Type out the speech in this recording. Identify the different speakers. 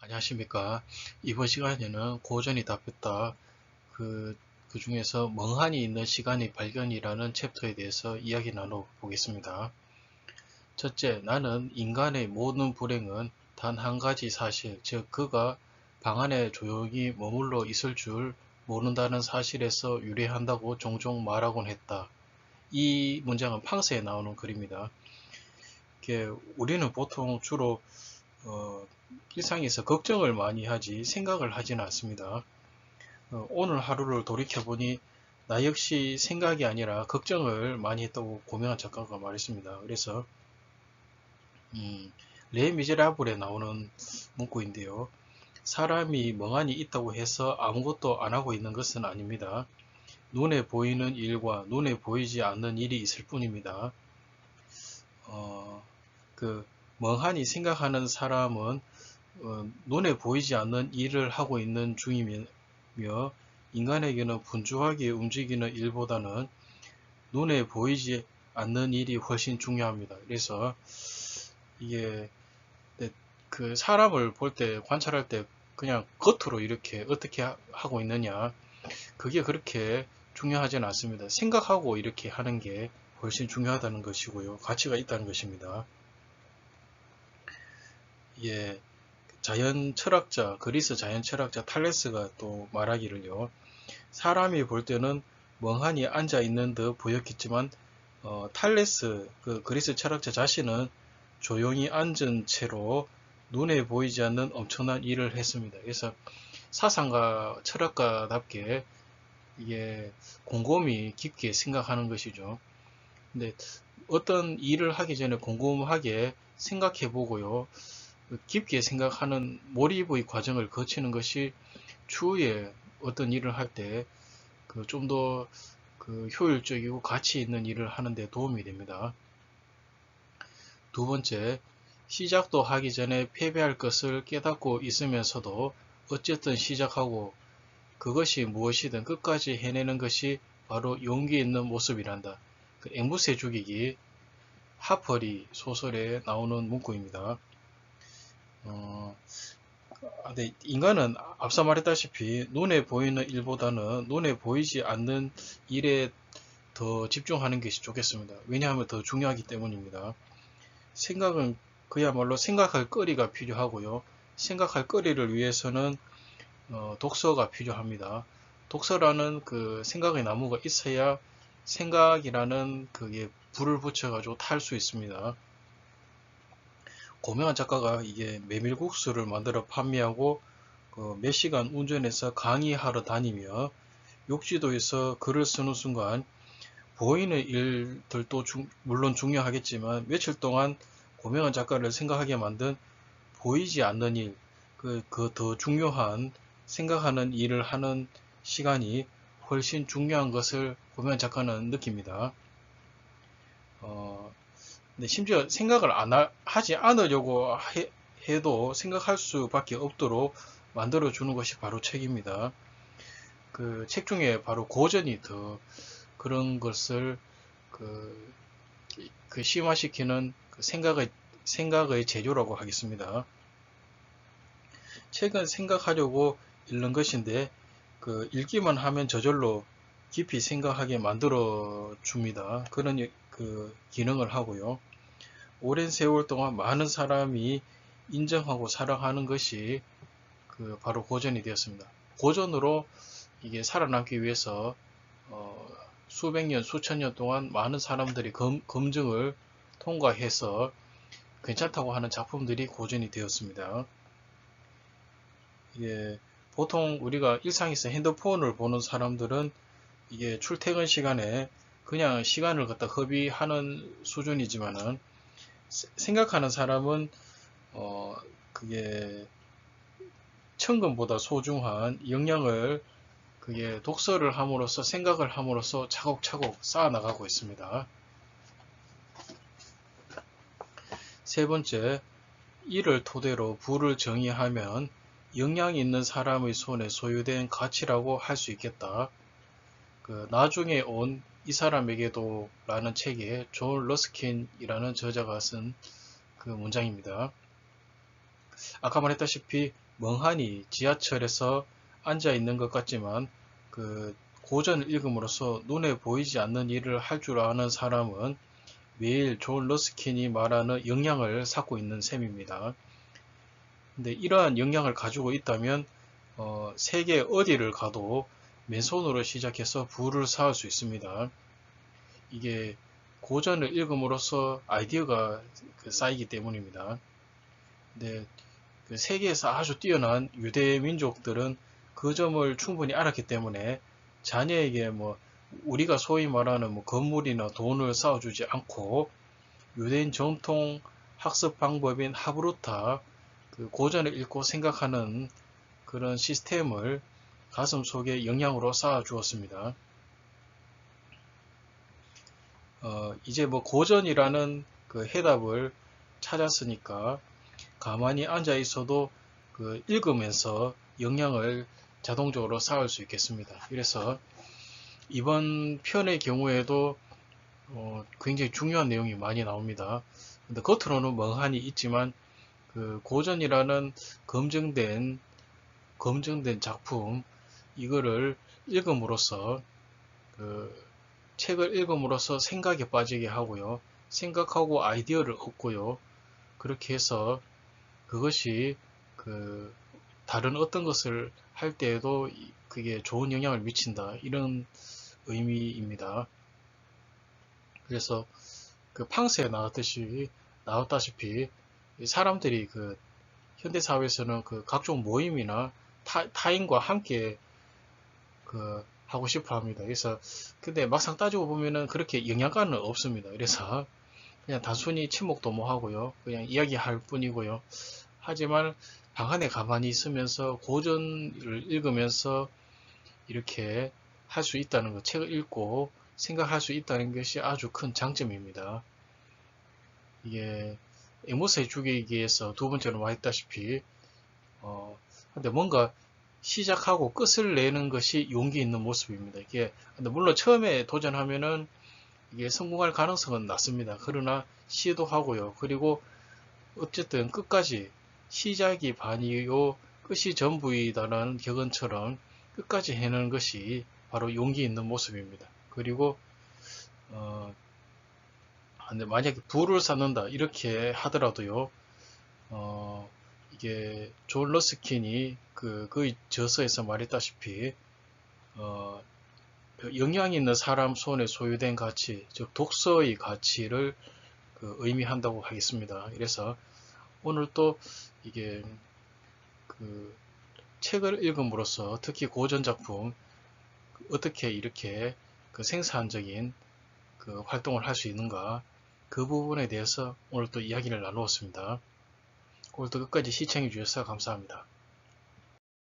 Speaker 1: 안녕하십니까. 이번 시간에는 고전이 답했다. 그 중에서 멍하니 있는 시간의 발견이라는 챕터에 대해서 이야기 나눠보겠습니다. 첫째, 나는 인간의 모든 불행은 단 한 가지 사실, 즉 그가 방 안에 조용히 머물러 있을 줄 모른다는 사실에서 유래한다고 종종 말하곤 했다. 이 문장은 팡스에 나오는 글입니다. 우리는 보통 주로 어, 일상에서 걱정을 많이 하지 생각을 하지는 않습니다. 오늘 하루를 돌이켜보니 나 역시 생각이 아니라 걱정을 많이 했다고 고명한 작가가 말했습니다. 그래서 레미제라블에 나오는 문구인데요. 사람이 멍하니 있다고 해서 아무것도 안 하고 있는 것은 아닙니다. 눈에 보이는 일과 눈에 보이지 않는 일이 있을 뿐입니다. 어, 그 멍하니 생각하는 사람은 눈에 보이지 않는 일을 하고 있는 중이며 인간에게는 분주하게 움직이는 일보다는 눈에 보이지 않는 일이 훨씬 중요합니다. 그래서 이게 그 사람을 볼 때 관찰할 때 그냥 겉으로 이렇게 어떻게 하고 있느냐 그게 그렇게 중요하지는 않습니다. 생각하고 이렇게 하는 게 훨씬 중요하다는 것이고요. 가치가 있다는 것입니다. 예, 자연 철학자, 그리스 자연 철학자 탈레스가 또 말하기를요. 사람이 볼 때는 멍하니 앉아 있는 듯 보였겠지만 탈레스, 그 그리스 철학자 자신은 조용히 앉은 채로 눈에 보이지 않는 엄청난 일을 했습니다. 그래서 사상가, 철학가답게 이게 곰곰이 깊게 생각하는 것이죠. 근데 어떤 일을 하기 전에 곰곰하게 생각해 보고요. 깊게 생각하는 몰입의 과정을 거치는 것이 추후에 어떤 일을 할 때 좀 더 효율적이고 가치 있는 일을 하는 데 도움이 됩니다. 두 번째, 시작도 하기 전에 패배할 것을 깨닫고 있으면서도 어쨌든 시작하고 그것이 무엇이든 끝까지 해내는 것이 바로 용기 있는 모습이란다. 앵무새 죽이기 하퍼리 소설에 나오는 문구입니다. 어, 근데 인간은 앞서 말했다시피 눈에 보이는 일보다는 눈에 보이지 않는 일에 더 집중하는 것이 좋겠습니다. 왜냐하면 더 중요하기 때문입니다. 생각은 그야말로 생각할 거리가 필요하고요. 생각할 거리를 위해서는 독서가 필요합니다. 독서라는 그 생각의 나무가 있어야 생각이라는 그게 불을 붙여가지고 탈 수 있습니다. 고명한 작가가 이게 메밀국수를 만들어 판매하고 몇 시간 운전해서 강의하러 다니며 욕지도에서 글을 쓰는 순간 보이는 일들도 물론 중요하겠지만 며칠 동안 고명한 작가를 생각하게 만든 보이지 않는 일, 그 더 중요한 생각하는 일을 하는 시간이 훨씬 중요한 것을 고명한 작가는 느낍니다. 근데 심지어 생각을 하지 않으려고 해도 생각할 수밖에 없도록 만들어주는 것이 바로 책입니다. 그 책 중에 바로 고전이 더 그런 것을 그, 심화시키는 생각의 재료라고 하겠습니다. 책은 생각하려고 읽는 것인데 읽기만 하면 저절로 깊이 생각하게 만들어 줍니다. 그런 그 기능을 하고요. 오랜 세월 동안 많은 사람이 인정하고 사랑하는 것이 바로 고전이 되었습니다. 고전으로 이게 살아남기 위해서 어, 수백 년, 수천 년 동안 많은 사람들이 검증을 통과해서 괜찮다고 하는 작품들이 고전이 되었습니다. 이게 보통 우리가 일상에서 핸드폰을 보는 사람들은 이게 출퇴근 시간에 그냥 시간을 갖다 허비하는 수준이지만은 생각하는 사람은 그게 천금보다 소중한 역량을 그게 독서를 함으로써 생각을 함으로써 차곡차곡 쌓아나가고 있습니다. 세 번째, 이를 토대로 부를 정의하면 역량 있는 사람의 손에 소유된 가치라고 할 수 있겠다. 나중에 온 이 사람에게도 라는 책에 존 러스킨이라는 저자가 쓴 그 문장입니다. 아까 말했다시피 멍하니 지하철에서 앉아 있는 것 같지만 고전을 읽음으로써 눈에 보이지 않는 일을 할 줄 아는 사람은 매일 존 러스킨이 말하는 역량을 쌓고 있는 셈입니다. 근데 이러한 역량을 가지고 있다면 세계 어디를 가도 맨손으로 시작해서 부를 쌓을 수 있습니다. 이게 고전을 읽음으로써 아이디어가 쌓이기 때문입니다. 근데 세계에서 아주 뛰어난 유대 민족들은 그 점을 충분히 알았기 때문에 자녀에게 우리가 소위 말하는 건물이나 돈을 쌓아주지 않고 유대인 전통 학습 방법인 하브루타, 고전을 읽고 생각하는 그런 시스템을 가슴 속에 영양으로 쌓아 주었습니다. 이제 고전이라는 해답을 찾았으니까 가만히 앉아 있어도 읽으면서 역량을 자동적으로 쌓을 수 있겠습니다. 그래서 이번 편의 경우에도 굉장히 중요한 내용이 많이 나옵니다. 근데 겉으로는 멍하니 있지만 고전이라는 검증된 작품 이거를 읽음으로써 책을 읽음으로써 생각에 빠지게 하고요. 생각하고 아이디어를 얻고요. 그렇게 해서 그것이 다른 어떤 것을 할 때에도 그게 좋은 영향을 미친다. 이런 의미입니다. 그래서 팡스에 나왔다시피 사람들이 현대 사회에서는 각종 모임이나 타인과 함께 하고 싶어 합니다. 그래서 근데 막상 따지고 보면은 그렇게 영양가는 없습니다. 그래서 그냥 단순히 친목도 뭐 하고요. 그냥 이야기할 뿐이고요. 하지만 방 안에 가만히 있으면서 고전을 읽으면서 이렇게 할 수 있다는 것, 책을 읽고 생각할 수 있다는 것이 아주 큰 장점입니다. 이게 에모스의 주기기에서 두 번째로 말했다시피 근데 뭔가 시작하고 끝을 내는 것이 용기 있는 모습입니다. 근데 물론 처음에 도전하면은 이게 성공할 가능성은 낮습니다. 그러나 시도하고요. 그리고 어쨌든 끝까지 시작이 반이요 끝이 전부이다라는 격언처럼 끝까지 해내는 것이 바로 용기 있는 모습입니다. 그리고 근데 만약에 부를 쌓는다 이렇게 하더라도요. 이게 존 러스킨이 그 저서에서 말했다시피 영향 있는 사람 손에 소유된 가치, 즉 독서의 가치를 의미한다고 하겠습니다. 그래서 오늘 또 이게 책을 읽음으로써 특히 고전 작품 어떻게 이렇게 생산적인 활동을 할 수 있는가 그 부분에 대해서 오늘 또 이야기를 나누었습니다. 오늘도 끝까지 시청해 주셔서 감사합니다.